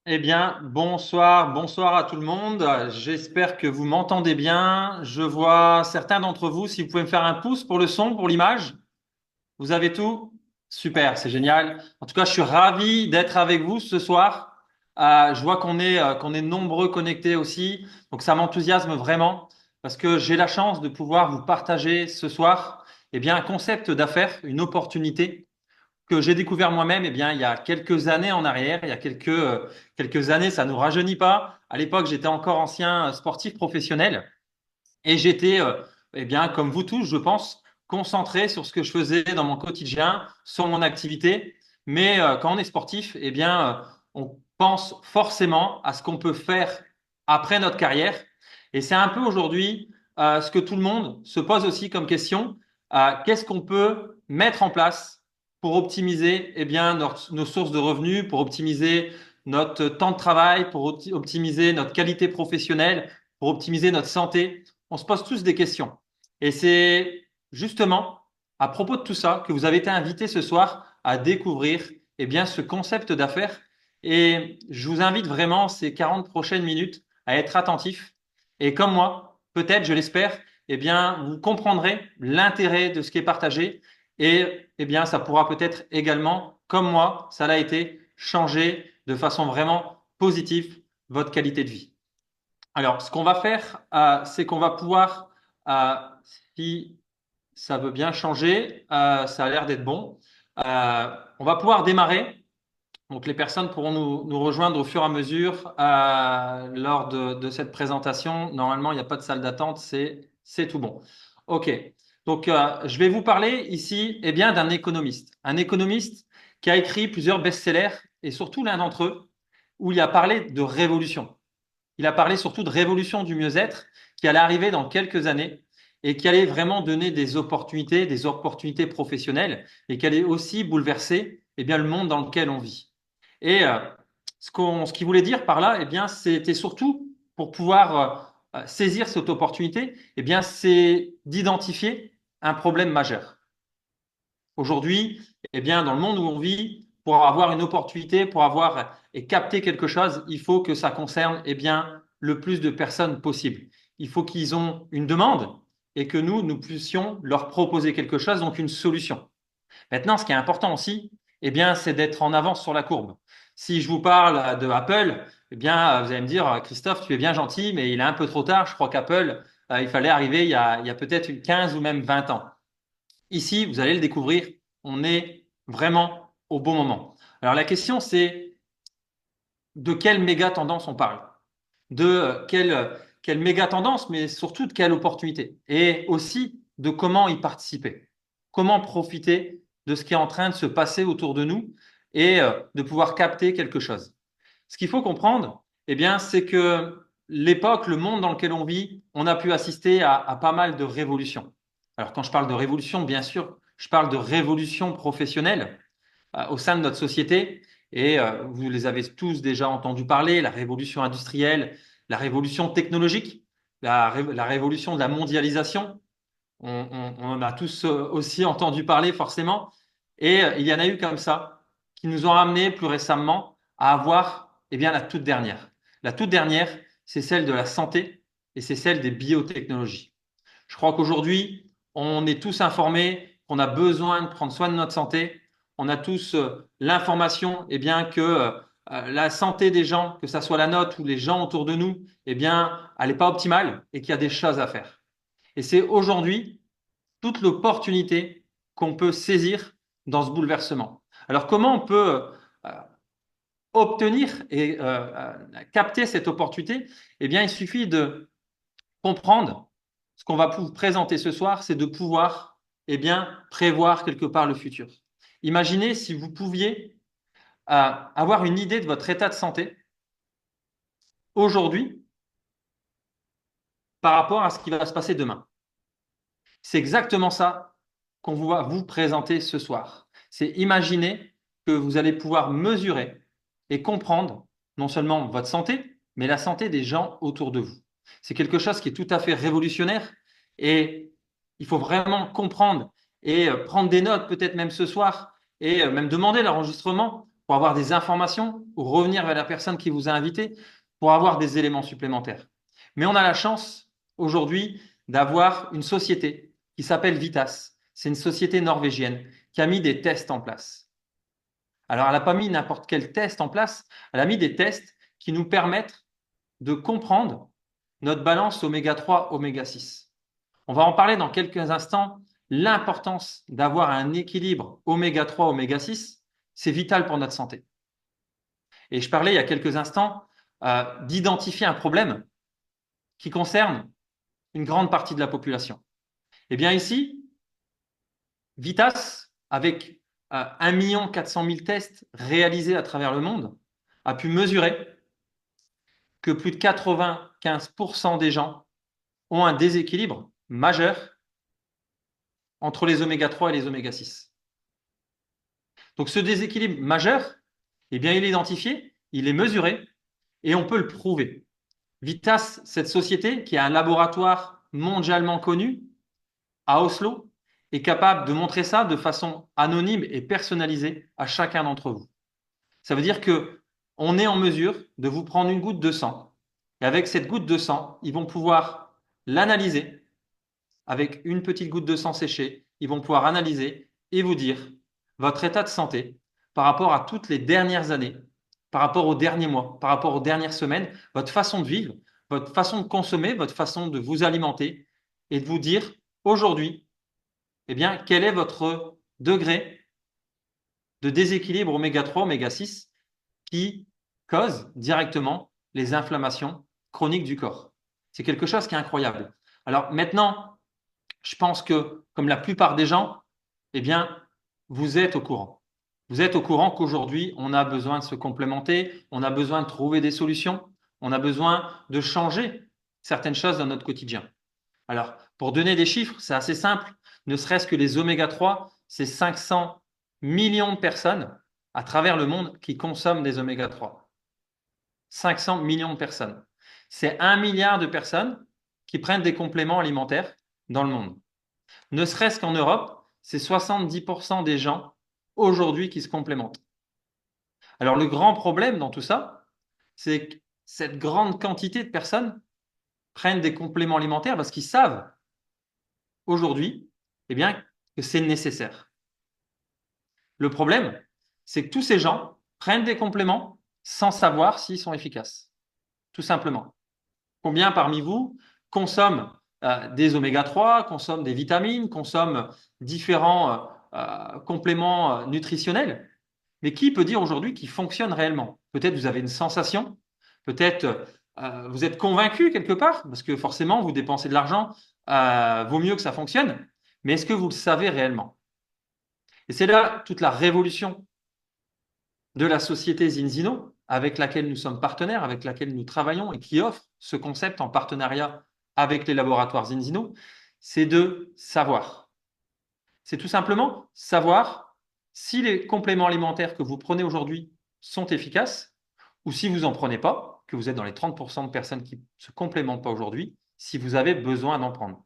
Eh bien, bonsoir, bonsoir à tout le monde. J'espère que vous m'entendez bien. Je vois certains d'entre vous, si vous pouvez me faire un pouce pour le son, pour l'image. Vous avez tout? Super, c'est génial. En tout cas, je suis ravi d'être avec vous ce soir. Je vois qu'on est nombreux connectés aussi. Donc, ça m'enthousiasme vraiment parce que j'ai la chance de pouvoir vous partager ce soir, un concept d'affaires, une opportunité que j'ai découvert moi-même il y a quelques années en arrière, il y a quelques années, ça ne nous rajeunit pas. À l'époque, j'étais encore ancien sportif professionnel et j'étais, comme vous tous, je pense, concentré sur ce que je faisais dans mon quotidien, sur mon activité. Mais quand on est sportif, on pense forcément à ce qu'on peut faire après notre carrière. Et c'est un peu aujourd'hui ce que tout le monde se pose aussi comme question. Qu'est-ce qu'on peut mettre en place pour optimiser nos sources de revenus, pour optimiser notre temps de travail, pour optimiser notre qualité professionnelle, pour optimiser notre santé? On se pose tous des questions. Et c'est justement à propos de tout ça que vous avez été invité ce soir à découvrir ce concept d'affaires. Et je vous invite vraiment ces 40 prochaines minutes à être attentifs. Et comme moi, peut-être, je l'espère, vous comprendrez l'intérêt de ce qui est partagé. Ça pourra peut-être également, comme moi, ça l'a été, changer de façon vraiment positive votre qualité de vie. Alors, ce qu'on va faire, c'est qu'on va pouvoir, euh, si ça veut bien changer, ça a l'air d'être bon, on va pouvoir démarrer. Donc, les personnes pourront nous rejoindre au fur et à mesure lors de cette présentation. Normalement, il n'y a pas de salle d'attente, c'est tout bon. OK. Donc, je vais vous parler ici d'un économiste. Un économiste qui a écrit plusieurs best-sellers et surtout l'un d'entre eux où il a parlé de révolution. Il a parlé surtout de révolution du mieux-être qui allait arriver dans quelques années et qui allait vraiment donner des opportunités professionnelles et qui allait aussi bouleverser le monde dans lequel on vit. Et ce qu'il voulait dire par là, c'était surtout pour pouvoir saisir cette opportunité, c'est d'identifier un problème majeur. Aujourd'hui, dans le monde où on vit, pour avoir une opportunité, pour avoir et capter quelque chose, il faut que ça concerne le plus de personnes possible. Il faut qu'ils ont une demande et que nous puissions leur proposer quelque chose, donc une solution. Maintenant, ce qui est important aussi, c'est d'être en avance sur la courbe. Si je vous parle de Apple, vous allez me dire, Christophe, tu es bien gentil, mais il est un peu trop tard. Je crois qu'Apple, il fallait arriver il y a peut-être 15 ou même 20 ans. Ici, vous allez le découvrir, on est vraiment au bon moment. Alors la question, c'est de quelle méga tendance on parle? De quelle méga tendance, mais surtout de quelle opportunité? Et aussi de comment y participer. Comment profiter de ce qui est en train de se passer autour de nous et de pouvoir capter quelque chose. Ce qu'il faut comprendre, c'est que l'époque, le monde dans lequel on vit, on a pu assister à pas mal de révolutions. Alors, quand je parle de révolution, bien sûr, je parle de révolution professionnelle au sein de notre société. Et vous les avez tous déjà entendu parler, la révolution industrielle, la révolution technologique, la révolution de la mondialisation. On en a tous aussi entendu parler forcément. Et il y en a eu comme ça qui nous ont ramené plus récemment à avoir la toute dernière. La toute dernière, c'est celle de la santé et c'est celle des biotechnologies. Je crois qu'aujourd'hui, on est tous informés qu'on a besoin de prendre soin de notre santé. On a tous l'information que la santé des gens, que ce soit la nôtre ou les gens autour de nous, elle n'est pas optimale et qu'il y a des choses à faire. Et c'est aujourd'hui toute l'opportunité qu'on peut saisir dans ce bouleversement. Alors comment on peut obtenir et capter cette opportunité? Il suffit de comprendre ce qu'on va vous présenter ce soir, c'est de pouvoir prévoir quelque part le futur. Imaginez si vous pouviez avoir une idée de votre état de santé aujourd'hui par rapport à ce qui va se passer demain. C'est exactement ça qu'on va vous présenter ce soir. C'est imaginer que vous allez pouvoir mesurer et comprendre non seulement votre santé, mais la santé des gens autour de vous. C'est quelque chose qui est tout à fait révolutionnaire et il faut vraiment comprendre et prendre des notes peut-être même ce soir et même demander l'enregistrement pour avoir des informations, ou revenir vers la personne qui vous a invité, pour avoir des éléments supplémentaires. Mais on a la chance aujourd'hui d'avoir une société qui s'appelle Vitas. C'est une société norvégienne qui a mis des tests en place. Alors, elle n'a pas mis n'importe quel test en place, elle a mis des tests qui nous permettent de comprendre notre balance oméga 3, oméga 6. On va en parler dans quelques instants. L'importance d'avoir un équilibre oméga 3, oméga 6, c'est vital pour notre santé. Et je parlais il y a quelques instants d'identifier un problème qui concerne une grande partie de la population. Eh bien ici, Vitas, avec 1 400 000 tests réalisés à travers le monde, a pu mesurer que plus de 95% des gens ont un déséquilibre majeur entre les oméga 3 et les oméga 6. Donc ce déséquilibre majeur, eh bien, il est identifié, il est mesuré et on peut le prouver. Vitas, cette société qui a un laboratoire mondialement connu à Oslo, est capable de montrer ça de façon anonyme et personnalisée à chacun d'entre vous. Ça veut dire que on est en mesure de vous prendre une goutte de sang et avec cette goutte de sang, ils vont pouvoir l'analyser avec une petite goutte de sang séchée. Ils vont pouvoir analyser et vous dire votre état de santé par rapport à toutes les dernières années, par rapport aux derniers mois, par rapport aux dernières semaines, votre façon de vivre, votre façon de consommer, votre façon de vous alimenter et de vous dire aujourd'hui, eh bien, quel est votre degré de déséquilibre oméga 3, oméga 6 qui cause directement les inflammations chroniques du corps. C'est quelque chose qui est incroyable. Alors maintenant, je pense que, comme la plupart des gens, eh bien, vous êtes au courant. Vous êtes au courant qu'aujourd'hui, on a besoin de se complémenter, on a besoin de trouver des solutions, on a besoin de changer certaines choses dans notre quotidien. Alors, pour donner des chiffres, c'est assez simple. Ne serait-ce que les oméga 3, c'est 500 millions de personnes à travers le monde qui consomment des oméga 3. 500 millions de personnes. C'est 1 milliard de personnes qui prennent des compléments alimentaires dans le monde. Ne serait-ce qu'en Europe, c'est 70% des gens aujourd'hui qui se complémentent. Alors le grand problème dans tout ça, c'est que cette grande quantité de personnes prennent des compléments alimentaires parce qu'ils savent aujourd'hui, eh bien, que c'est nécessaire. Le problème, c'est que tous ces gens prennent des compléments sans savoir s'ils sont efficaces, tout simplement. Combien parmi vous consomment des oméga 3, consomment des vitamines, consomment différents compléments nutritionnels, mais qui peut dire aujourd'hui qu'ils fonctionnent réellement? Peut-être vous avez une sensation, peut-être vous êtes convaincu quelque part, parce que forcément vous dépensez de l'argent, vaut mieux que ça fonctionne, mais est-ce que vous le savez réellement? Et c'est là toute la révolution de la société Zinzino, avec laquelle nous sommes partenaires, avec laquelle nous travaillons et qui offre ce concept en partenariat avec les laboratoires Zinzino, c'est de savoir. C'est tout simplement savoir si les compléments alimentaires que vous prenez aujourd'hui sont efficaces ou si vous n'en prenez pas, que vous êtes dans les 30% de personnes qui ne se complémentent pas aujourd'hui, si vous avez besoin d'en prendre.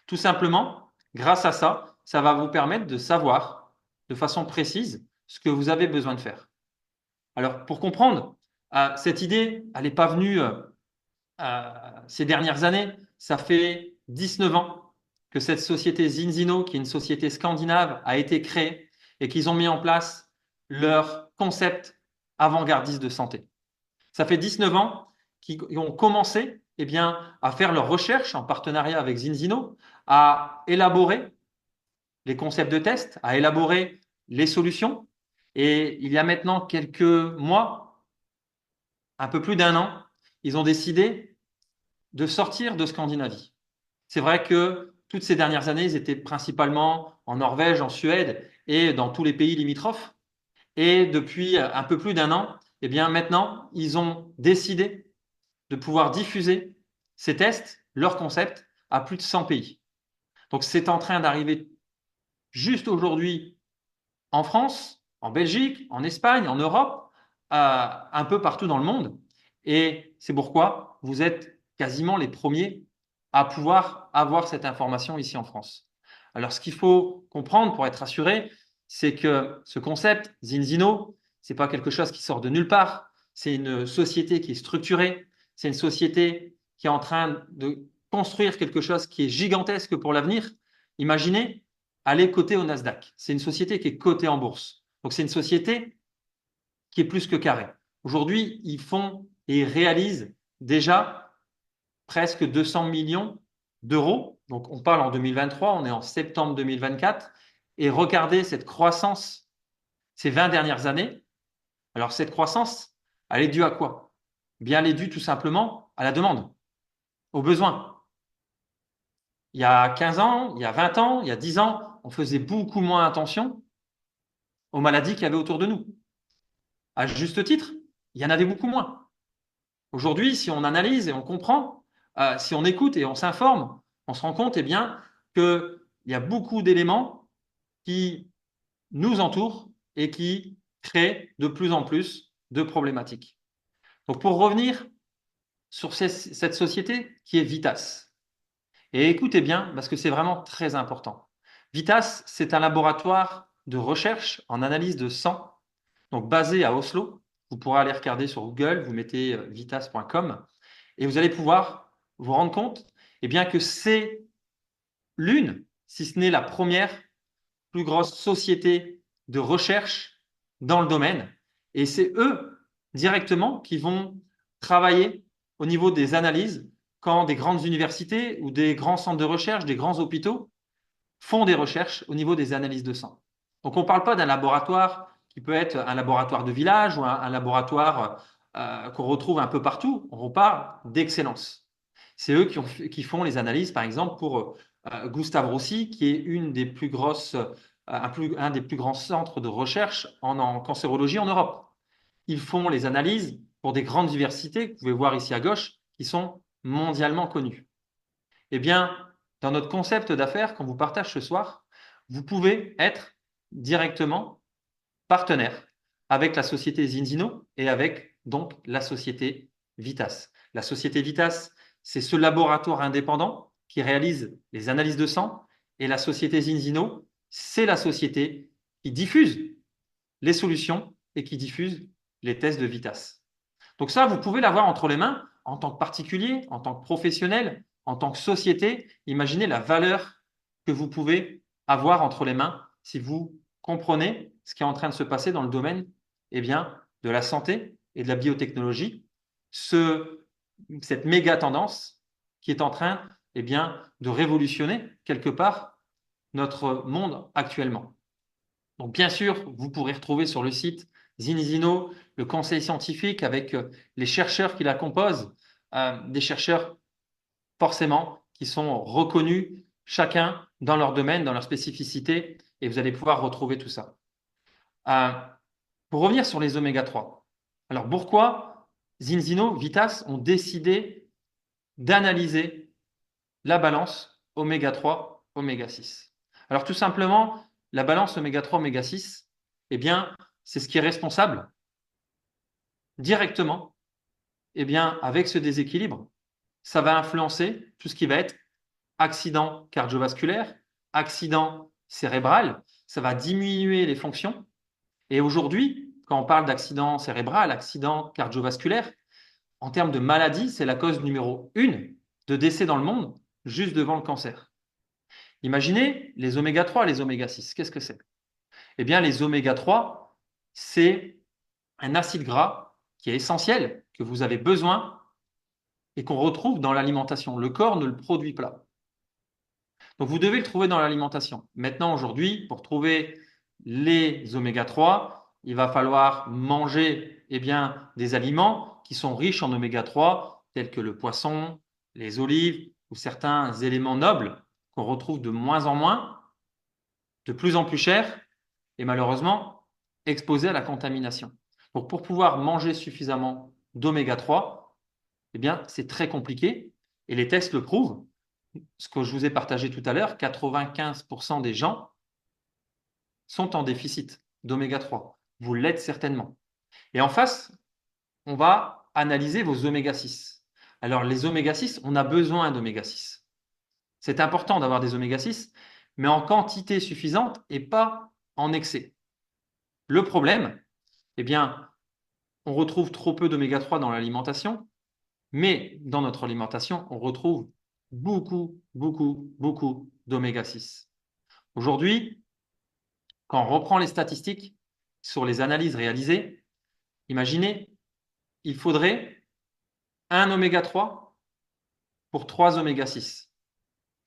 Tout simplement, grâce à ça, ça va vous permettre de savoir de façon précise ce que vous avez besoin de faire. Alors, pour comprendre, cette idée, elle n'est pas venue ces dernières années. Ça fait 19 ans que cette société Zinzino, qui est une société scandinave, a été créée et qu'ils ont mis en place leur concept avant-gardiste de santé. Ça fait 19 ans qu'ils ont commencé eh bien, à faire leurs recherches en partenariat avec Zinzino, à élaborer les concepts de test, à élaborer les solutions. Et il y a maintenant quelques mois, un peu plus d'1 an, ils ont décidé de sortir de Scandinavie. C'est vrai que toutes ces dernières années, ils étaient principalement en Norvège, en Suède et dans tous les pays limitrophes. Et depuis un peu plus d'1 an, eh bien maintenant, ils ont décidé de pouvoir diffuser ces tests, leurs concepts, à plus de 100 pays. Donc c'est en train d'arriver juste aujourd'hui en France, en Belgique, en Espagne, en Europe, un peu partout dans le monde. Et c'est pourquoi vous êtes quasiment les premiers à pouvoir avoir cette information ici en France. Alors, ce qu'il faut comprendre pour être assuré, c'est que ce concept, Zinzino, c'est pas quelque chose qui sort de nulle part. C'est une société qui est structurée. C'est une société qui est en train de construire quelque chose qui est gigantesque pour l'avenir. Imaginez aller coter au Nasdaq. C'est une société qui est cotée en bourse. Donc, c'est une société qui est plus que carrée. Aujourd'hui, ils font et ils réalisent déjà presque 200 millions d'euros. Donc, on parle en 2023, on est en septembre 2024. Et regardez cette croissance ces 20 dernières années. Alors, cette croissance, elle est due à quoi? Bien, elle est due tout simplement à la demande, aux besoins. Il y a 15 ans, il y a 20 ans, il y a 10 ans, on faisait beaucoup moins attention aux maladies qu'il y avait autour de nous. À juste titre, il y en avait beaucoup moins. Aujourd'hui, si on analyse et on comprend, si on écoute et on s'informe, on se rend compte eh bien, qu'il y a beaucoup d'éléments qui nous entourent et qui créent de plus en plus de problématiques. Donc, pour revenir sur cette société qui est Vitas, et écoutez bien, parce que c'est vraiment très important. Vitas, c'est un laboratoire de recherche en analyse de sang, donc basé à Oslo. Vous pourrez aller regarder sur Google, vous mettez vitas.com et vous allez pouvoir vous rendre compte eh bien, que c'est l'une, si ce n'est la première, plus grosse société de recherche dans le domaine. Et c'est eux directement qui vont travailler au niveau des analyses quand des grandes universités ou des grands centres de recherche, des grands hôpitaux font des recherches au niveau des analyses de sang. Donc, on ne parle pas d'un laboratoire qui peut être un laboratoire de village ou un laboratoire qu'on retrouve un peu partout. On parle d'excellence. C'est eux qui font les analyses, par exemple, pour Gustave Roussy, qui est une des plus grosses, un des plus grands centres de recherche en cancérologie en Europe. Ils font les analyses pour des grandes universités, que vous pouvez voir ici à gauche, qui sont mondialement connues. Eh bien, dans notre concept d'affaires qu'on vous partage ce soir, vous pouvez être directement partenaire avec la société Zinzino et avec donc la société Vitas. La société Vitas, c'est ce laboratoire indépendant qui réalise les analyses de sang et la société Zinzino, c'est la société qui diffuse les solutions et qui diffuse les tests de Vitas. Donc ça, vous pouvez l'avoir entre les mains en tant que particulier, en tant que professionnel, en tant que société. Imaginez la valeur que vous pouvez avoir entre les mains si vous comprenez ce qui est en train de se passer dans le domaine eh bien, de la santé et de la biotechnologie, cette méga tendance qui est en train eh bien, de révolutionner quelque part notre monde actuellement. Donc, bien sûr, vous pourrez retrouver sur le site Zinzino le conseil scientifique avec les chercheurs qui la composent, des chercheurs forcément qui sont reconnus chacun dans leur domaine, dans leur spécificité, et vous allez pouvoir retrouver tout ça. Pour revenir sur les oméga 3, alors pourquoi Zinzino, Vitas ont décidé d'analyser la balance oméga 3, oméga 6? Alors tout simplement, la balance oméga 3, oméga 6, eh bien, c'est ce qui est responsable directement, eh bien, avec ce déséquilibre, ça va influencer tout ce qui va être accident cardiovasculaire, accident cérébral, ça va diminuer les fonctions. Et aujourd'hui, quand on parle d'accident cérébral, accident cardiovasculaire, en termes de maladie, c'est la cause numéro 1 de décès dans le monde, juste devant le cancer. Imaginez les oméga 3, les oméga 6. Qu'est-ce que c'est? Eh bien, les oméga 3, c'est un acide gras qui est essentiel, que vous avez besoin et qu'on retrouve dans l'alimentation. Le corps ne le produit pas. Donc, vous devez le trouver dans l'alimentation. Maintenant, aujourd'hui, pour trouver les oméga 3, il va falloir manger eh bien, des aliments qui sont riches en oméga 3, tels que le poisson, les olives ou certains éléments nobles qu'on retrouve de moins en moins, de plus en plus chers et malheureusement exposés à la contamination. Donc, pour pouvoir manger suffisamment d'oméga 3, eh bien, c'est très compliqué et les tests le prouvent. Ce que je vous ai partagé tout à l'heure, 95% des gens sont en déficit d'oméga 3. Vous l'êtes certainement. Et en face, on va analyser vos oméga 6. Alors, les oméga 6, on a besoin d'oméga 6. C'est important d'avoir des oméga 6, mais en quantité suffisante et pas en excès. Le problème, eh bien, on retrouve trop peu d'oméga 3 dans l'alimentation, mais dans notre alimentation, on retrouve beaucoup, beaucoup, beaucoup d'oméga 6. Aujourd'hui, quand on reprend les statistiques sur les analyses réalisées, imaginez, il faudrait un oméga 3 pour 3 oméga 6.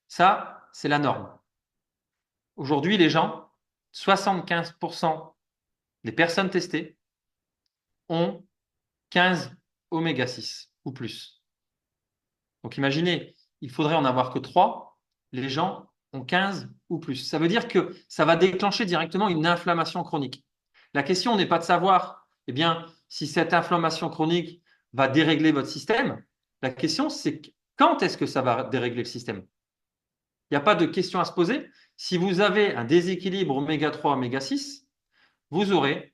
Ça, c'est la norme. Aujourd'hui, les gens, 75% des personnes testées ont 15 oméga 6 ou plus. Donc imaginez, il faudrait en avoir que 3, les gens ont 15 ou plus. Ça veut dire que ça va déclencher directement une inflammation chronique. La question n'est pas de savoir eh bien, si cette inflammation chronique va dérégler votre système. La question, c'est quand est-ce que ça va dérégler le système? Il n'y a pas de question à se poser. Si vous avez un déséquilibre oméga 3, oméga 6, vous aurez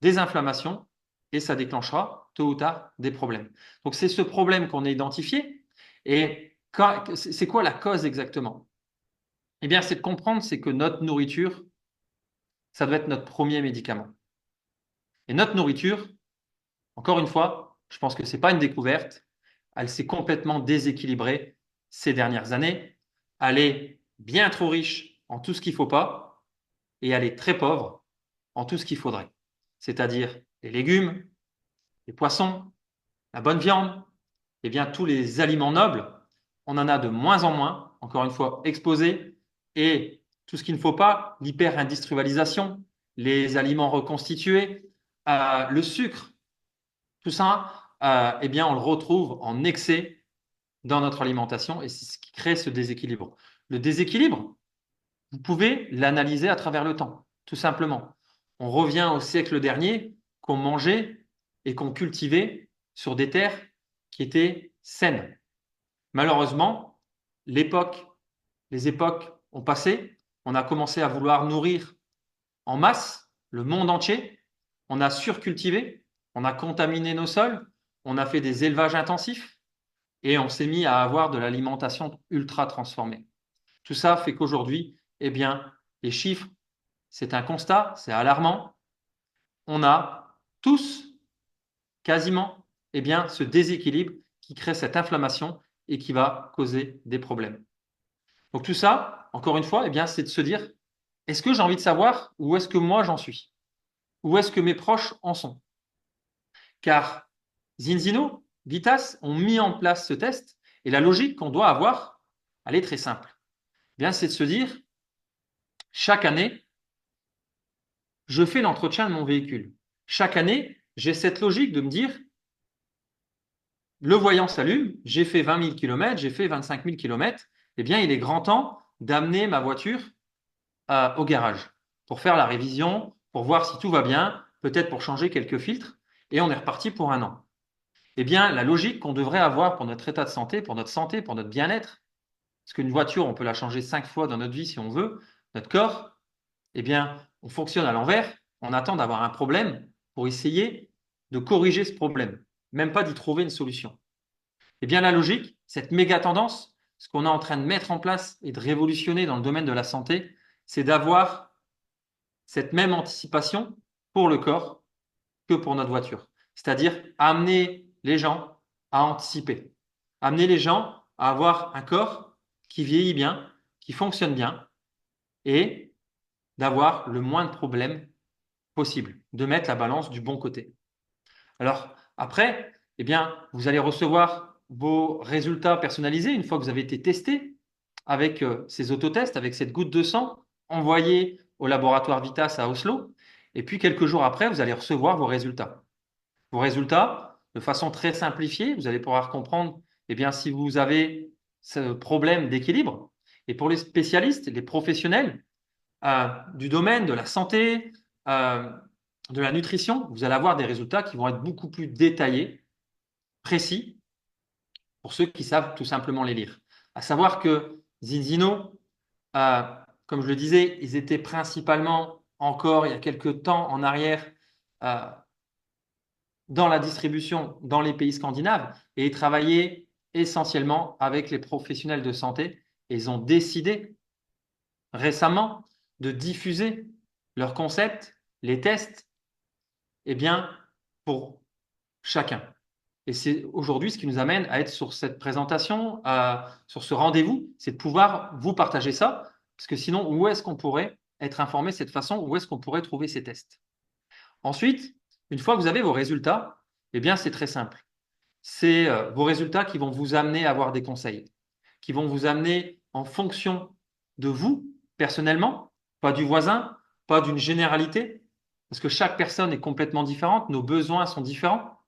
des inflammations et ça déclenchera tôt ou tard des problèmes. Donc c'est ce problème qu'on a identifié. Et c'est quoi la cause exactement? Eh bien, c'est de comprendre, c'est que notre nourriture, ça doit être notre premier médicament. Et notre nourriture, encore une fois, je pense que ce n'est pas une découverte, elle s'est complètement déséquilibrée ces dernières années. Elle est bien trop riche en tout ce qu'il ne faut pas et elle est très pauvre en tout ce qu'il faudrait. C'est-à-dire les légumes, les poissons, la bonne viande, eh bien, tous les aliments nobles, on en a de moins en moins, encore une fois, exposés. Et tout ce qu'il ne faut pas, l'hyper-industrialisation, les aliments reconstitués, le sucre, tout ça, eh bien, on le retrouve en excès dans notre alimentation et c'est ce qui crée ce déséquilibre. Le déséquilibre, vous pouvez l'analyser à travers le temps, tout simplement. On revient au siècle dernier qu'on mangeait et qu'on cultivait sur des terres qui étaient saines. Malheureusement, les époques ont passé. On a commencé à vouloir nourrir en masse le monde entier. On a surcultivé, on a contaminé nos sols, on a fait des élevages intensifs et on s'est mis à avoir de l'alimentation ultra transformée. Tout ça fait qu'aujourd'hui, eh bien, les chiffres, c'est un constat, c'est alarmant. On a tous, quasiment, eh bien, ce déséquilibre qui crée cette inflammation et qui va causer des problèmes. Donc tout ça, encore une fois, eh bien, c'est de se dire, est-ce que j'ai envie de savoir où est-ce que moi j'en suis? Où est-ce que mes proches en sont? Car Zinzino, Vitas ont mis en place ce test et la logique qu'on doit avoir, elle est très simple. Eh bien, c'est de se dire, chaque année, je fais l'entretien de mon véhicule. Chaque année, j'ai cette logique de me dire, le voyant s'allume, j'ai fait 20 000 km, j'ai fait 25 000 km, eh bien, il est grand temps d'amener ma voiture au garage pour faire la révision, pour voir si tout va bien, peut-être pour changer quelques filtres, et on est reparti pour un an. Eh bien, la logique qu'on devrait avoir pour notre état de santé, pour notre bien-être, parce qu'une voiture, on peut la changer 5 fois dans notre vie si on veut, notre corps, eh bien, on fonctionne à l'envers, on attend d'avoir un problème pour essayer de corriger ce problème, même pas d'y trouver une solution. Eh bien, la logique, cette méga tendance, ce qu'on est en train de mettre en place et de révolutionner dans le domaine de la santé, c'est d'avoir cette même anticipation pour le corps que pour notre voiture. C'est-à-dire amener les gens à anticiper, amener les gens à avoir un corps qui vieillit bien, qui fonctionne bien et d'avoir le moins de problèmes possible, de mettre la balance du bon côté. Alors après, eh bien, vous allez recevoir vos résultats personnalisés une fois que vous avez été testé avec ces autotests, avec cette goutte de sang envoyée au laboratoire Vitas à Oslo. Et puis quelques jours après, vous allez recevoir vos résultats. Vos résultats, de façon très simplifiée, vous allez pouvoir comprendre eh bien, si vous avez ce problème d'équilibre. Et pour les spécialistes, les professionnels du domaine de la santé, euh, de la nutrition, vous allez avoir des résultats qui vont être beaucoup plus détaillés, précis, pour ceux qui savent tout simplement les lire. À savoir que Zinzino, euh, comme je le disais, ils étaient principalement encore il y a quelques temps en arrière euh, dans la distribution dans les pays scandinaves et ils travaillaient essentiellement avec les professionnels de santé et ils ont décidé récemment de diffuser leurs concepts, les tests eh bien, pour chacun. Et c'est aujourd'hui ce qui nous amène à être sur cette présentation, sur ce rendez-vous, c'est de pouvoir vous partager ça, parce que sinon, où est-ce qu'on pourrait être informé de cette façon, où est-ce qu'on pourrait trouver ces tests? Ensuite, une fois que vous avez vos résultats, eh bien, c'est très simple. C'est vos résultats qui vont vous amener à avoir des conseils, qui vont vous amener en fonction de vous, personnellement, pas du voisin, pas d'une généralité, parce que chaque personne est complètement différente, nos besoins sont différents.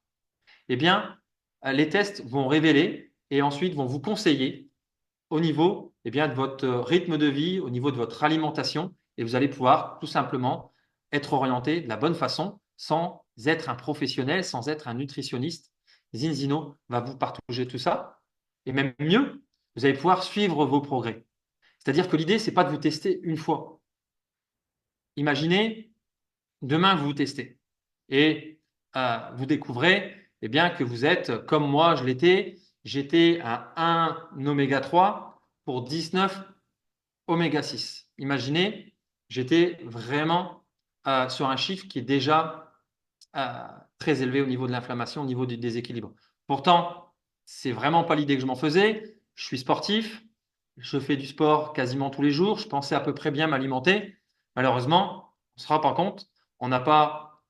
Eh bien, les tests vont révéler et ensuite vont vous conseiller au niveau de votre rythme de vie, au niveau de votre alimentation, et vous allez pouvoir tout simplement être orienté de la bonne façon sans être un professionnel, sans être un nutritionniste. Zinzino va vous partager tout ça, et même mieux, vous allez pouvoir suivre vos progrès. C'est-à-dire que l'idée, ce n'est pas de vous tester une fois. Imaginez, demain, vous vous testez et vous découvrez que vous êtes, comme moi je l'étais, j'étais à 1 oméga 3 pour 19 oméga 6. Imaginez, j'étais vraiment sur un chiffre qui est déjà très élevé au niveau de l'inflammation, au niveau du déséquilibre. Pourtant, c'est vraiment pas l'idée que je m'en faisais. Je suis sportif, je fais du sport quasiment tous les jours, je pensais à peu près bien m'alimenter. Malheureusement, on ne se rend pas compte, on n'a pas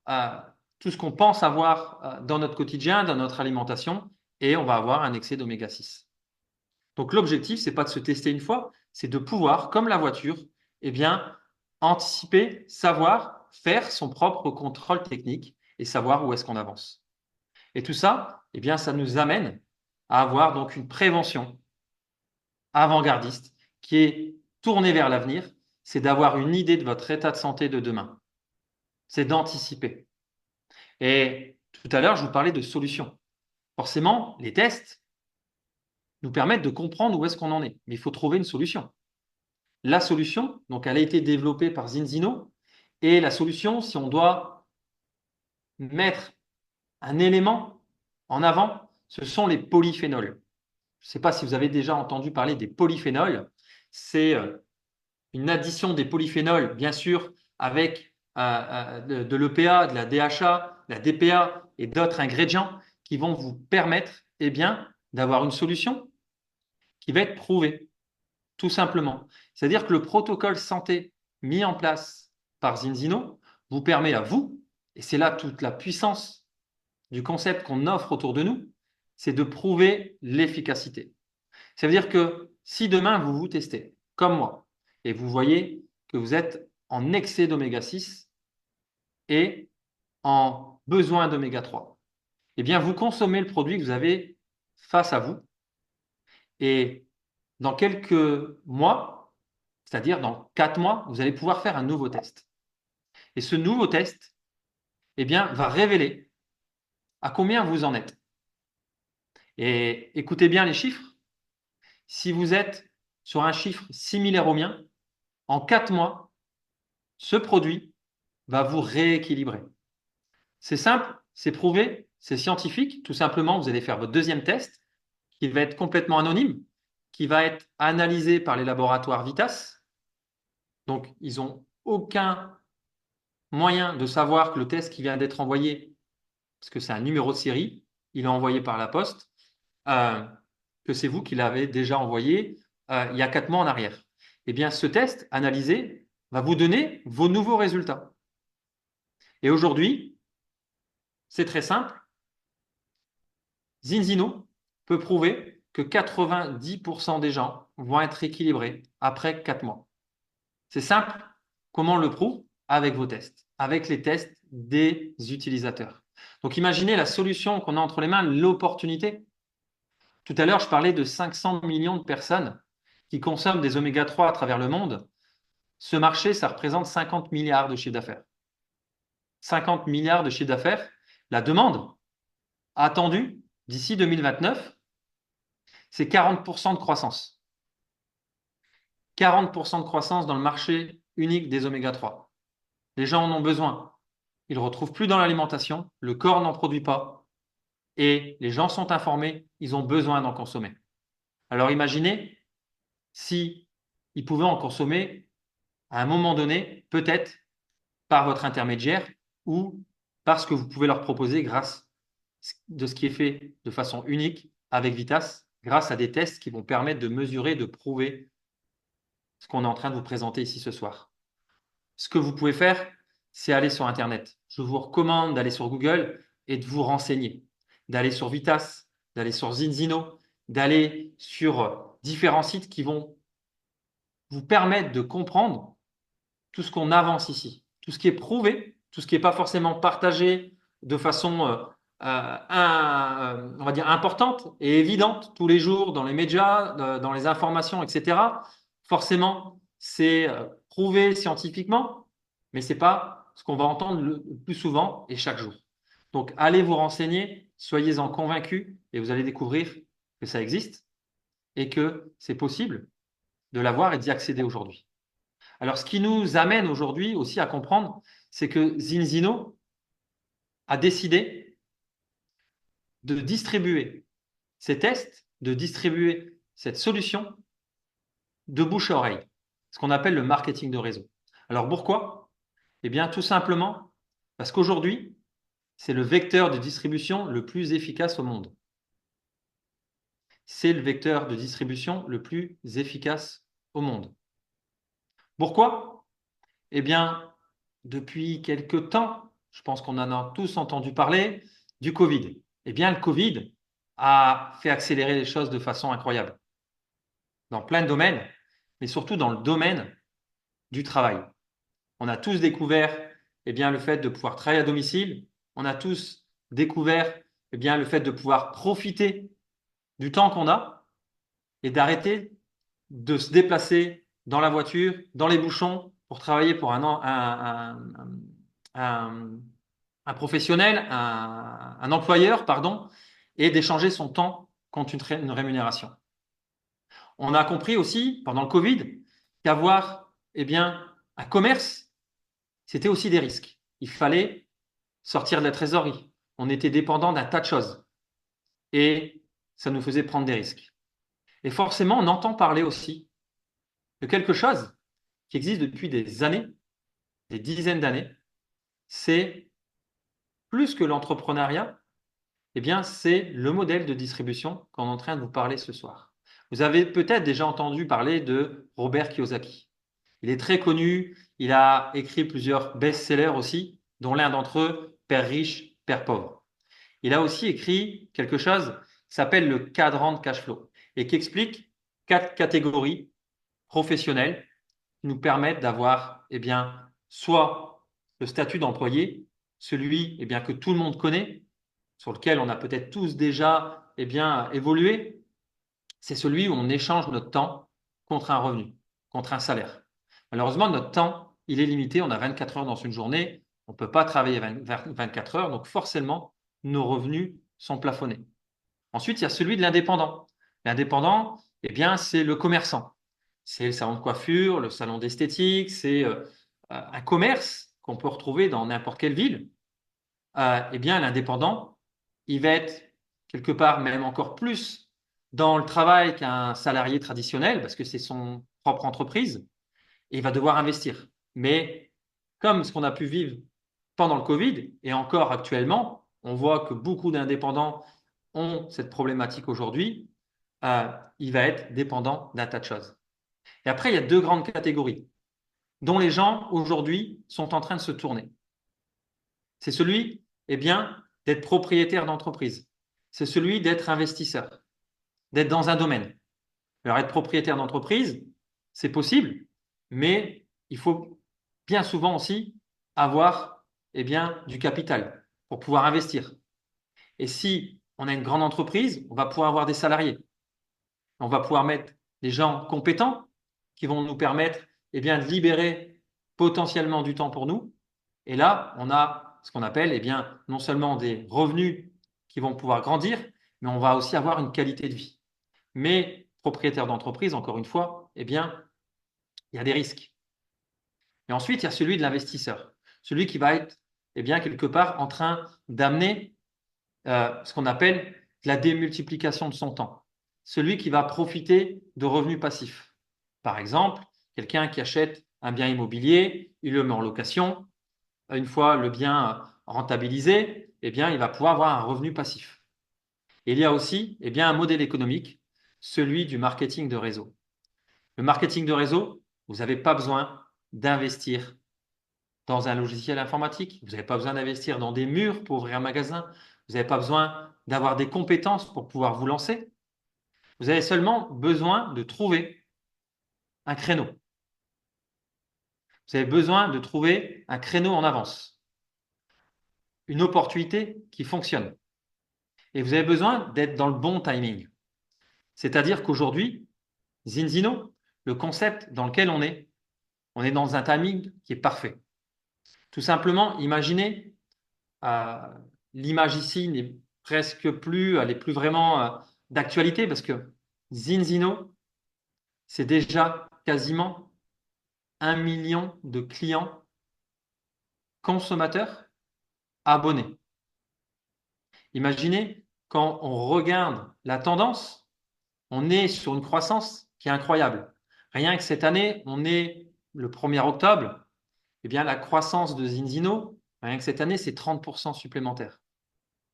tout ce qu'on pense avoir dans notre quotidien, dans notre alimentation, et on va avoir un excès d'oméga 6. Donc l'objectif, c'est pas de se tester une fois, c'est de pouvoir, comme la voiture, eh bien, anticiper, savoir faire son propre contrôle technique et savoir où est-ce qu'on avance. Et tout ça, eh bien, ça nous amène à avoir donc une prévention avant-gardiste qui est tournée vers l'avenir, c'est d'avoir une idée de votre état de santé de demain. C'est d'anticiper. Et tout à l'heure, je vous parlais de solutions. Forcément, les tests nous permettent de comprendre où est-ce qu'on en est, mais il faut trouver une solution. La solution, donc elle a été développée par Zinzino, et la solution, si on doit mettre un élément en avant, ce sont les polyphénols. Je ne sais pas si vous avez déjà entendu parler des polyphénols. C'est une addition des polyphénols, bien sûr, avec de l'EPA, de la DHA, de la DPA et d'autres ingrédients qui vont vous permettre d'avoir une solution qui va être prouvée, tout simplement. C'est-à-dire que le protocole santé mis en place par Zinzino vous permet à vous, et c'est là toute la puissance du concept qu'on offre autour de nous, c'est de prouver l'efficacité. Ça veut dire que si demain vous vous testez, comme moi, et vous voyez que vous êtes en excès d'oméga 6 et en besoin d'oméga 3, eh bien vous consommez le produit que vous avez face à vous et dans quelques mois, c'est-à-dire dans 4 mois, vous allez pouvoir faire un nouveau test. Et ce nouveau test va révéler à combien vous en êtes. Et écoutez bien les chiffres. Si vous êtes sur un chiffre similaire au mien, en 4 mois, ce produit va vous rééquilibrer. C'est simple, c'est prouvé, c'est scientifique. Tout simplement, vous allez faire votre deuxième test qui va être complètement anonyme, qui va être analysé par les laboratoires Vitas. Donc, ils n'ont aucun moyen de savoir que le test qui vient d'être envoyé, parce que c'est un numéro de série, il est envoyé par la poste, que c'est vous qui l'avez déjà envoyé il y a 4 mois en arrière. Eh bien, ce test analysé va vous donner vos nouveaux résultats. Et aujourd'hui, c'est très simple. Zinzino peut prouver que 90% des gens vont être équilibrés après 4 mois. C'est simple. Comment on le prouve? Avec vos tests, avec les tests des utilisateurs. Donc imaginez la solution qu'on a entre les mains, l'opportunité. Tout à l'heure, je parlais de 500 millions de personnes qui consomment des oméga 3 à travers le monde. Ce marché, ça représente 50 milliards de chiffre d'affaires. 50 milliards de chiffre d'affaires. La demande attendue d'ici 2029, c'est 40% de croissance. 40% de croissance dans le marché unique des oméga 3. Les gens en ont besoin. Ils ne le retrouvent plus dans l'alimentation, le corps n'en produit pas et les gens sont informés, ils ont besoin d'en consommer. Alors imaginez si ils pouvaient en consommer à un moment donné, peut-être par votre intermédiaire ou parce que vous pouvez leur proposer grâce de ce qui est fait de façon unique avec Vitas, grâce à des tests qui vont permettre de mesurer, de prouver ce qu'on est en train de vous présenter ici ce soir. Ce que vous pouvez faire, c'est aller sur Internet. Je vous recommande d'aller sur Google et de vous renseigner, d'aller sur Vitas, d'aller sur Zinzino, d'aller sur différents sites qui vont vous permettre de comprendre tout ce qu'on avance ici, tout ce qui est prouvé, tout ce qui n'est pas forcément partagé de façon, on va dire, importante et évidente tous les jours dans les médias, dans les informations, etc. Forcément, c'est prouvé scientifiquement, mais ce n'est pas ce qu'on va entendre le plus souvent et chaque jour. Donc, allez vous renseigner, soyez-en convaincus et vous allez découvrir que ça existe et que c'est possible de l'avoir et d'y accéder aujourd'hui. Alors, ce qui nous amène aujourd'hui aussi à comprendre, c'est que Zinzino a décidé de distribuer ces tests, de distribuer cette solution de bouche à oreille, ce qu'on appelle le marketing de réseau. Alors, pourquoi? Eh bien, tout simplement parce qu'aujourd'hui, c'est le vecteur de distribution le plus efficace au monde. C'est le vecteur de distribution le plus efficace au monde. Pourquoi? Eh bien, depuis quelque temps, je pense qu'on en a tous entendu parler, du Covid. Eh bien, le Covid a fait accélérer les choses de façon incroyable dans plein de domaines, mais surtout dans le domaine du travail. On a tous découvert eh bien, le fait de pouvoir travailler à domicile. On a tous découvert eh bien, le fait de pouvoir profiter du temps qu'on a et d'arrêter de se déplacer dans la voiture, dans les bouchons, pour travailler pour un professionnel, un employeur, pardon, et d'échanger son temps contre une rémunération. On a compris aussi, pendant le Covid, qu'avoir eh bien, un commerce, c'était aussi des risques. Il fallait sortir de la trésorerie. On était dépendant d'un tas de choses. Et ça nous faisait prendre des risques. Et forcément, on entend parler aussi de quelque chose qui existe depuis des années, des dizaines d'années. C'est plus que l'entrepreneuriat, eh bien, c'est le modèle de distribution qu'on est en train de vous parler ce soir. Vous avez peut-être déjà entendu parler de Robert Kiyosaki. Il est très connu, il a écrit plusieurs best-sellers aussi, dont l'un d'entre eux, Père riche, Père pauvre. Il a aussi écrit quelque chose qui s'appelle le cadran de cash flow et qui explique 4 catégories professionnelles qui nous permettent d'avoir eh bien, soit le statut d'employé, celui eh bien, que tout le monde connaît, sur lequel on a peut-être tous déjà eh bien, évolué, c'est celui où on échange notre temps contre un revenu, contre un salaire. Malheureusement, notre temps, il est limité. On a 24 heures dans une journée. On ne peut pas travailler 24 heures. Donc, forcément, nos revenus sont plafonnés. Ensuite, il y a celui de l'indépendant. L'indépendant, eh bien, c'est le commerçant. C'est le salon de coiffure, le salon d'esthétique, c'est un commerce qu'on peut retrouver dans n'importe quelle ville. Eh bien, l'indépendant, il va être quelque part même encore plus dans le travail qu'un salarié traditionnel parce que c'est son propre entreprise et il va devoir investir. Mais comme ce qu'on a pu vivre pendant le Covid et encore actuellement, on voit que beaucoup d'indépendants ont cette problématique aujourd'hui, il va être dépendant d'un tas de choses. Et après, il y a deux grandes catégories dont les gens aujourd'hui sont en train de se tourner. C'est celui, eh bien, d'être propriétaire d'entreprise. C'est celui d'être investisseur, d'être dans un domaine. Alors, être propriétaire d'entreprise, c'est possible, mais il faut bien souvent aussi avoir eh bien, du capital pour pouvoir investir. Et si on a une grande entreprise, on va pouvoir avoir des salariés. On va pouvoir mettre des gens compétents qui vont nous permettre eh bien, de libérer potentiellement du temps pour nous. Et là, on a ce qu'on appelle eh bien, non seulement des revenus qui vont pouvoir grandir, mais on va aussi avoir une qualité de vie. Mais propriétaire d'entreprise, encore une fois, eh bien, il y a des risques. Et ensuite, il y a celui de l'investisseur, celui qui va être eh bien, quelque part en train d'amener ce qu'on appelle la démultiplication de son temps. Celui qui va profiter de revenus passifs. Par exemple, quelqu'un qui achète un bien immobilier, il le met en location. Une fois le bien rentabiliser, eh bien, il va pouvoir avoir un revenu passif. Et il y a aussi eh bien, un modèle économique, celui du marketing de réseau. Le marketing de réseau, vous n'avez pas besoin d'investir dans un logiciel informatique, vous n'avez pas besoin d'investir dans des murs pour ouvrir un magasin, vous n'avez pas besoin d'avoir des compétences pour pouvoir vous lancer. Vous avez seulement besoin de trouver un créneau. Vous avez besoin de trouver un créneau en avance, une opportunité qui fonctionne. Et vous avez besoin d'être dans le bon timing. C'est-à-dire qu'aujourd'hui, Zinzino, le concept dans lequel on est dans un timing qui est parfait. Tout simplement, imaginez, euh, l'image ici n'est presque plus, elle n'est plus vraiment d'actualité parce que Zinzino, c'est déjà quasiment 1 million de clients consommateurs abonnés. Imaginez, quand on regarde la tendance, on est sur une croissance qui est incroyable. Rien que cette année, on est le 1er octobre, eh bien, la croissance de Zinzino, rien que cette année, c'est 30% supplémentaire.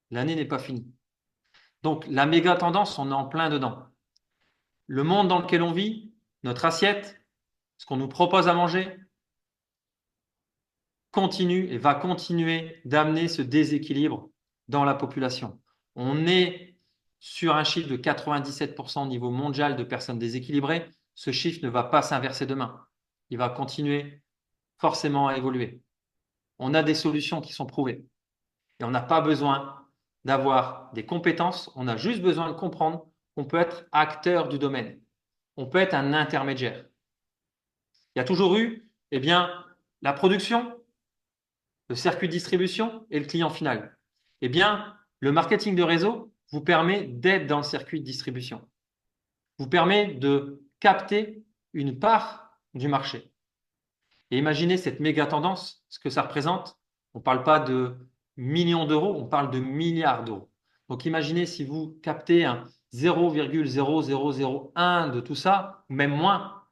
L'année n'est pas finie. Donc, la méga tendance, on est en plein dedans. Le monde dans lequel on vit, notre assiette, ce qu'on nous propose à manger, continue et va continuer d'amener ce déséquilibre dans la population. On est sur un chiffre de 97% au niveau mondial de personnes déséquilibrées. Ce chiffre ne va pas s'inverser demain. Il va continuer forcément à évoluer. On a des solutions qui sont prouvées. Et on n'a pas besoin d'avoir des compétences, on a juste besoin de comprendre qu'on peut être acteur du domaine. On peut être un intermédiaire. Il y a toujours eu eh bien, la production, le circuit de distribution et le client final. Eh bien, le marketing de réseau vous permet d'être dans le circuit de distribution, vous permet de capter une part du marché. Et imaginez cette méga tendance, ce que ça représente. On ne parle pas de millions d'euros, on parle de milliards d'euros. Donc imaginez si vous captez un 0,0001 de tout ça, ou même moins,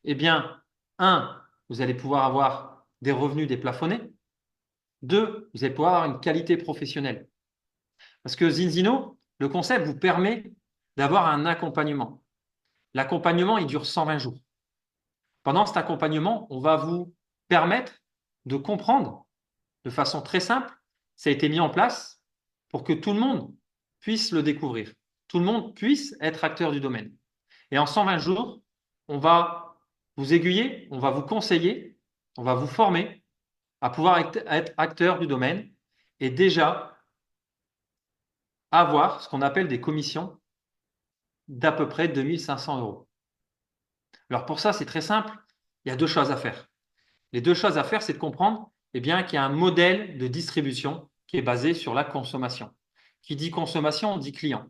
eh bien, un, vous allez pouvoir avoir des revenus déplafonnés. Deux, vous allez pouvoir avoir une qualité professionnelle. Parce que Zinzino, le concept vous permet d'avoir un accompagnement. L'accompagnement, il dure 120 jours. Pendant cet accompagnement, on va vous permettre de comprendre de façon très simple. Ça a été mis en place pour que tout le monde puisse le découvrir. Tout le monde puisse être acteur du domaine. Et en 120 jours, on va vous aiguiller, on va vous conseiller, on va vous former à pouvoir être acteur du domaine et déjà avoir ce qu'on appelle des commissions d'à peu près 2500 euros. Alors pour ça, c'est très simple. Il y a deux choses à faire. Les deux choses à faire, c'est de comprendre eh bien, qu'il y a un modèle de distribution qui est basé sur la consommation. Qui dit consommation, on dit client.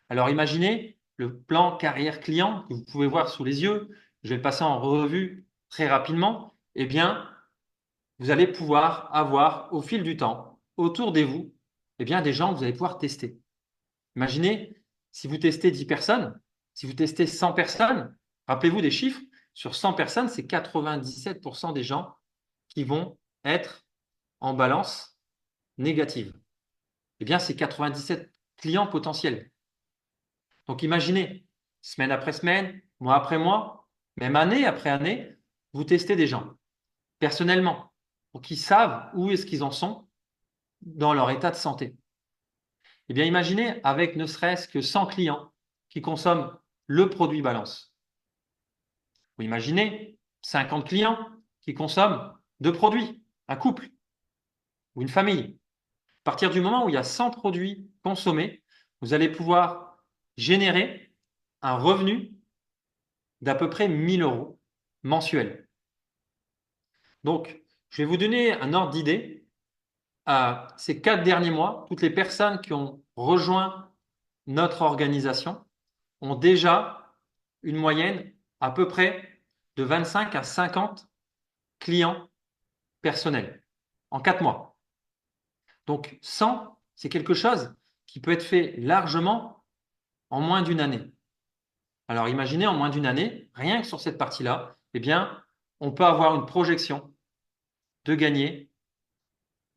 Alors imaginez le plan carrière client que vous pouvez voir sous les yeux. Je vais le passer en revue très rapidement. Eh bien, vous allez pouvoir avoir au fil du temps, autour de vous, eh bien, des gens que vous allez pouvoir tester. Imaginez, si vous testez 10 personnes, si vous testez 100 personnes, rappelez-vous des chiffres, sur 100 personnes, c'est 97% des gens qui vont être en balance négative. Eh bien, c'est 97 clients potentiels. Donc, imaginez, semaine après semaine, mois après mois, même année après année, vous testez des gens personnellement pour qu'ils savent où est-ce qu'ils en sont dans leur état de santé. Eh bien, imaginez avec ne serait-ce que 100 clients qui consomment le produit Balance. Ou imaginez 50 clients qui consomment deux produits, un couple ou une famille. À partir du moment où il y a 100 produits consommés, vous allez pouvoir générer un revenu d'à peu près 1000 euros mensuels. Donc, je vais vous donner un ordre d'idée. Ces 4 derniers mois, toutes les personnes qui ont rejoint notre organisation ont déjà une moyenne à peu près de 25 à 50 clients personnels en 4 mois. Donc 100, c'est quelque chose qui peut être fait largement en moins d'une année. Alors imaginez en moins d'une année, rien que sur cette partie-là, eh bien, on peut avoir une projection de gagner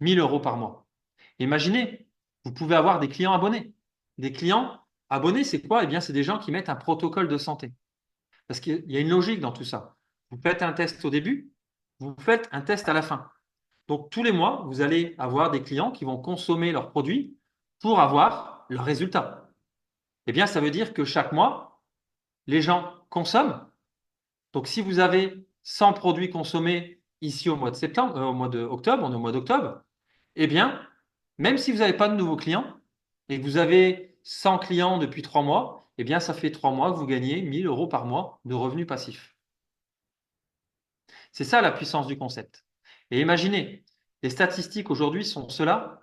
1 000 € par mois. Imaginez, vous pouvez avoir des clients abonnés. Des clients abonnés, c'est quoi? Eh bien, c'est des gens qui mettent un protocole de santé. Parce qu'il y a une logique dans tout ça. Vous faites un test au début, vous faites un test à la fin. Donc, tous les mois, vous allez avoir des clients qui vont consommer leurs produits pour avoir leurs résultats. Eh bien, ça veut dire que chaque mois, les gens consomment. Donc, si vous avez 100 produits consommés ici au mois de septembre, au mois d'octobre, on est au mois d'octobre, eh bien, même si vous n'avez pas de nouveaux clients et que vous avez 100 clients depuis 3 mois, eh bien, ça fait 3 mois que vous gagnez 1 000 € par mois de revenus passifs. C'est ça la puissance du concept. Et imaginez, les statistiques aujourd'hui sont cela.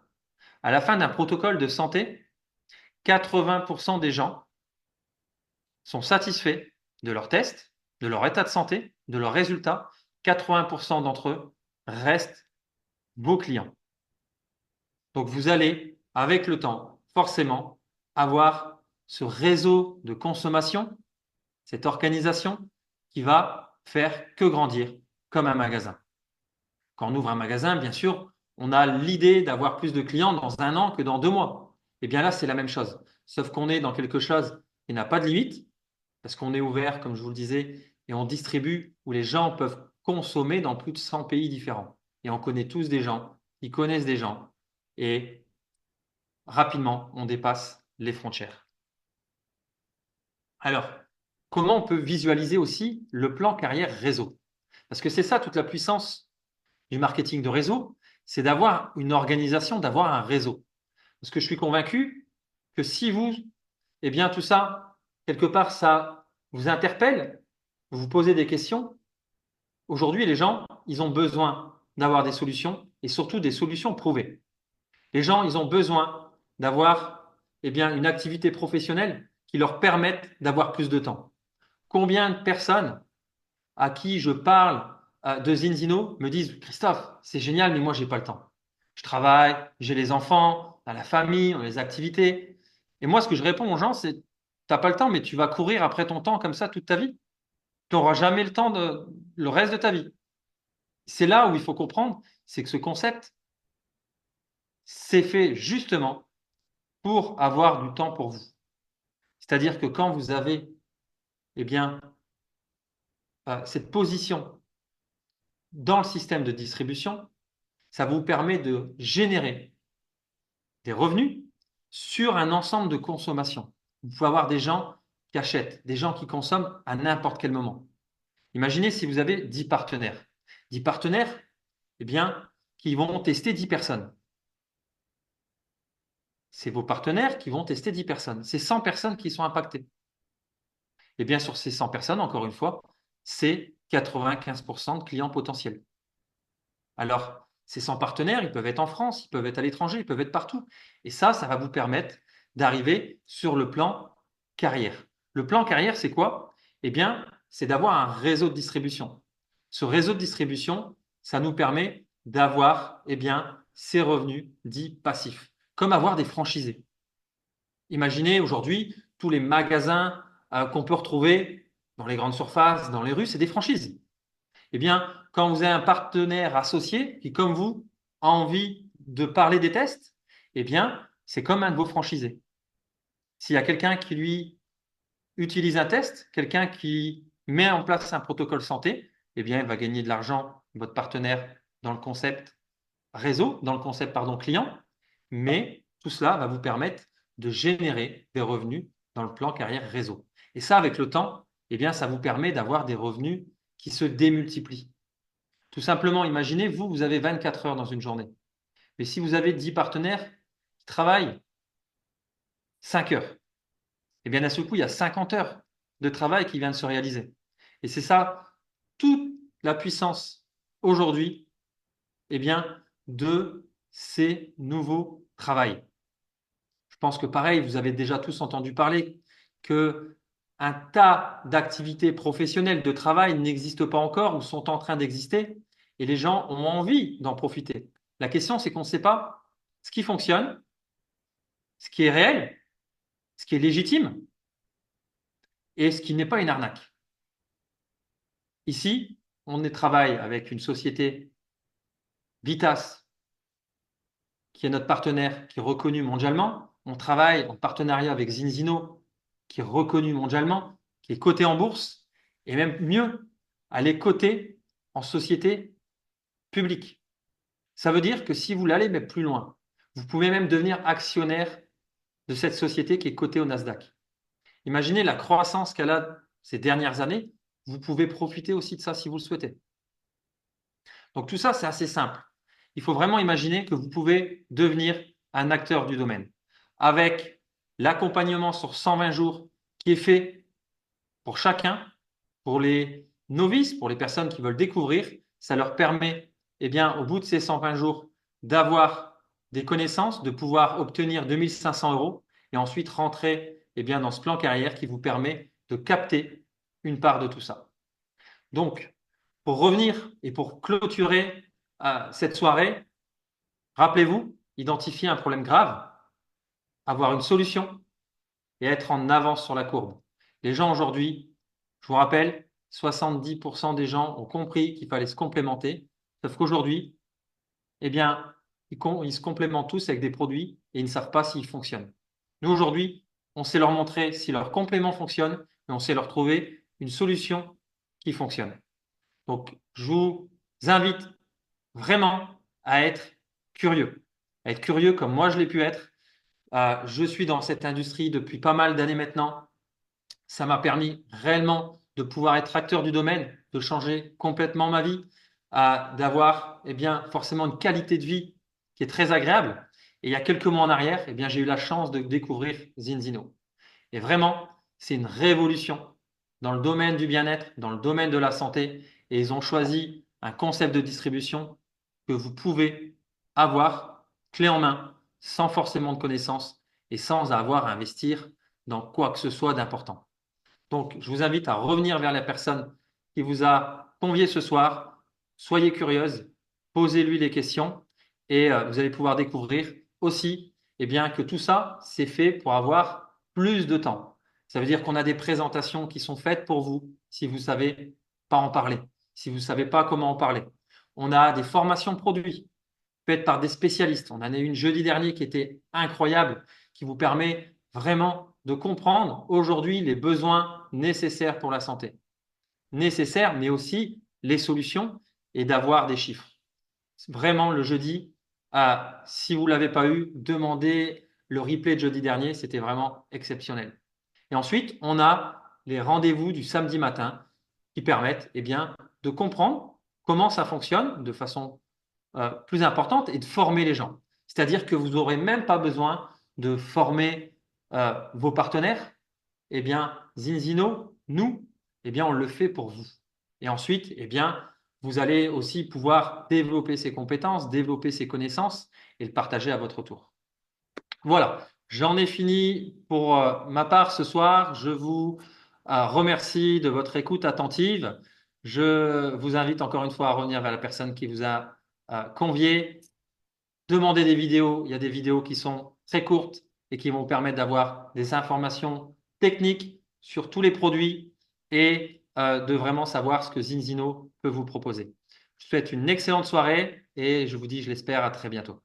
À la fin d'un protocole de santé, 80% des gens sont satisfaits de leur test, de leur état de santé, de leurs résultats. 80% d'entre eux restent vos clients. Donc vous allez, avec le temps, forcément, avoir ce réseau de consommation, cette organisation qui va faire que grandir comme un magasin. Quand on ouvre un magasin, bien sûr, on a l'idée d'avoir plus de clients dans 1 an que dans 2 mois. Et bien là, c'est la même chose. Sauf qu'on est dans quelque chose qui n'a pas de limite, parce qu'on est ouvert, comme je vous le disais, et on distribue où les gens peuvent consommer dans plus de 100 pays différents. Et on connaît tous des gens, ils connaissent des gens, et rapidement, on dépasse les frontières. Alors, comment on peut visualiser aussi le plan carrière réseau? Parce que c'est ça toute la puissance du marketing de réseau, c'est d'avoir une organisation, d'avoir un réseau. Parce que je suis convaincu que si vous, eh bien tout ça, quelque part, ça vous interpelle, vous vous posez des questions. Aujourd'hui, les gens, ils ont besoin d'avoir des solutions et surtout des solutions prouvées. Les gens, ils ont besoin d'avoir eh bien, une activité professionnelle qui leur permette d'avoir plus de temps. Combien de personnes à qui je parle de Zinzino me disent Christophe, c'est génial, mais moi, j'ai pas le temps. Je travaille, j'ai les enfants, dans la famille, dans les activités. Et moi, ce que je réponds aux gens, c'est tu n'as pas le temps, mais tu vas courir après ton temps comme ça toute ta vie. Tu n'auras jamais le temps le reste de ta vie. C'est là où il faut comprendre, c'est que ce concept, c'est fait justement pour avoir du temps pour vous. C'est-à-dire que quand vous avez eh bien, cette position dans le système de distribution, ça vous permet de générer des revenus sur un ensemble de consommation. Vous pouvez avoir des gens qui achètent, des gens qui consomment à n'importe quel moment. Imaginez si vous avez 10 partenaires. 10 partenaires, eh bien, qui vont tester 10 personnes. C'est vos partenaires qui vont tester 10 personnes. C'est 100 personnes qui sont impactées. Et bien, sur ces 100 personnes, encore une fois, c'est 95% de clients potentiels. Alors, ces 100 partenaires, ils peuvent être en France, ils peuvent être à l'étranger, ils peuvent être partout. Et ça va vous permettre d'arriver sur le plan carrière. Le plan carrière, c'est quoi? Eh bien, c'est d'avoir un réseau de distribution. Ce réseau de distribution, ça nous permet d'avoir eh bien, ces revenus dits passifs, comme avoir des franchisés. Imaginez aujourd'hui tous les magasins qu'on peut retrouver dans les grandes surfaces, dans les rues, c'est des franchises. Eh bien, quand vous avez un partenaire associé qui, comme vous, a envie de parler des tests, eh bien, c'est comme un de vos franchisés. S'il y a quelqu'un qui lui utilise un test, quelqu'un qui met en place un protocole santé, eh bien, il va gagner de l'argent, votre partenaire, dans le concept réseau, dans le concept, pardon, client, mais tout cela va vous permettre de générer des revenus dans le plan carrière réseau. Et ça, avec le temps, eh bien, ça vous permet d'avoir des revenus qui se démultiplient. Tout simplement, imaginez, vous avez 24 heures dans une journée. Mais si vous avez 10 partenaires qui travaillent 5 heures, eh bien, d'un seul coup, il y a 50 heures de travail qui vient de se réaliser. Et c'est ça, toute la puissance aujourd'hui, eh bien, de ces nouveaux travails. Je pense que pareil, vous avez déjà tous entendu parler que un tas d'activités professionnelles de travail n'existent pas encore ou sont en train d'exister et les gens ont envie d'en profiter. La question, c'est qu'on ne sait pas ce qui fonctionne, ce qui est réel, ce qui est légitime et ce qui n'est pas une arnaque. Ici, on travaille avec une société Vitas qui est notre partenaire, qui est reconnu mondialement. On travaille en partenariat avec Zinzino, qui est reconnu mondialement, qui est coté en bourse, et même mieux, elle est cotée en société publique. Ça veut dire que si vous l'allez même plus loin, vous pouvez même devenir actionnaire de cette société qui est cotée au Nasdaq. Imaginez la croissance qu'elle a ces dernières années. Vous pouvez profiter aussi de ça si vous le souhaitez. Donc tout ça, c'est assez simple. Il faut vraiment imaginer que vous pouvez devenir un acteur du domaine avec l'accompagnement sur 120 jours qui est fait pour chacun, pour les novices, pour les personnes qui veulent découvrir. Ça leur permet, eh bien, au bout de ces 120 jours, d'avoir des connaissances, de pouvoir obtenir 2500 euros et ensuite rentrer, eh bien, dans ce plan carrière qui vous permet de capter une part de tout ça. Donc, pour revenir et pour clôturer cette soirée, rappelez-vous, identifier un problème grave, avoir une solution et être en avance sur la courbe. Les gens aujourd'hui, je vous rappelle, 70% des gens ont compris qu'il fallait se complémenter, sauf qu'aujourd'hui, eh bien, ils se complémentent tous avec des produits et ils ne savent pas s'ils fonctionnent. Nous, aujourd'hui, on sait leur montrer si leur complément fonctionne, mais on sait leur trouver une solution qui fonctionne. Donc, je vous invite vraiment à être curieux comme moi je l'ai pu être. Je suis dans cette industrie depuis pas mal d'années maintenant. Ça m'a permis réellement de pouvoir être acteur du domaine, de changer complètement ma vie, d'avoir eh bien, forcément une qualité de vie qui est très agréable. Et il y a quelques mois en arrière, eh bien, j'ai eu la chance de découvrir Zinzino. Et vraiment, c'est une révolution dans le domaine du bien-être, dans le domaine de la santé. Et ils ont choisi un concept de distribution que vous pouvez avoir clé en main, sans forcément de connaissances et sans avoir à investir dans quoi que ce soit d'important. Donc, je vous invite à revenir vers la personne qui vous a convié ce soir. Soyez curieuse, posez-lui les questions et vous allez pouvoir découvrir aussi eh bien, que tout ça, c'est fait pour avoir plus de temps. Ça veut dire qu'on a des présentations qui sont faites pour vous si vous ne savez pas en parler, si vous ne savez pas comment en parler. On a des formations produits faites par des spécialistes. On en a eu une jeudi dernier qui était incroyable, qui vous permet vraiment de comprendre aujourd'hui les besoins nécessaires pour la santé. Nécessaires, mais aussi les solutions et d'avoir des chiffres. Vraiment, le jeudi, si vous ne l'avez pas eu, demandez le replay de jeudi dernier, c'était vraiment exceptionnel. Et ensuite, on a les rendez-vous du samedi matin qui permettent eh bien, de comprendre comment ça fonctionne de façon plus importante et de former les gens. C'est-à-dire que vous n'aurez même pas besoin de former vos partenaires. Eh bien, Zinzino, nous, eh bien, on le fait pour vous. Et ensuite, eh bien, vous allez aussi pouvoir développer ces compétences, développer ces connaissances et le partager à votre tour. Voilà, j'en ai fini pour ma part ce soir. Je vous remercie de votre écoute attentive. Je vous invite encore une fois à revenir vers la personne qui vous a convié. Demandez des vidéos. Il y a des vidéos qui sont très courtes et qui vont vous permettre d'avoir des informations techniques sur tous les produits et de vraiment savoir ce que Zinzino peut vous proposer. Je vous souhaite une excellente soirée et je vous dis, je l'espère, à très bientôt.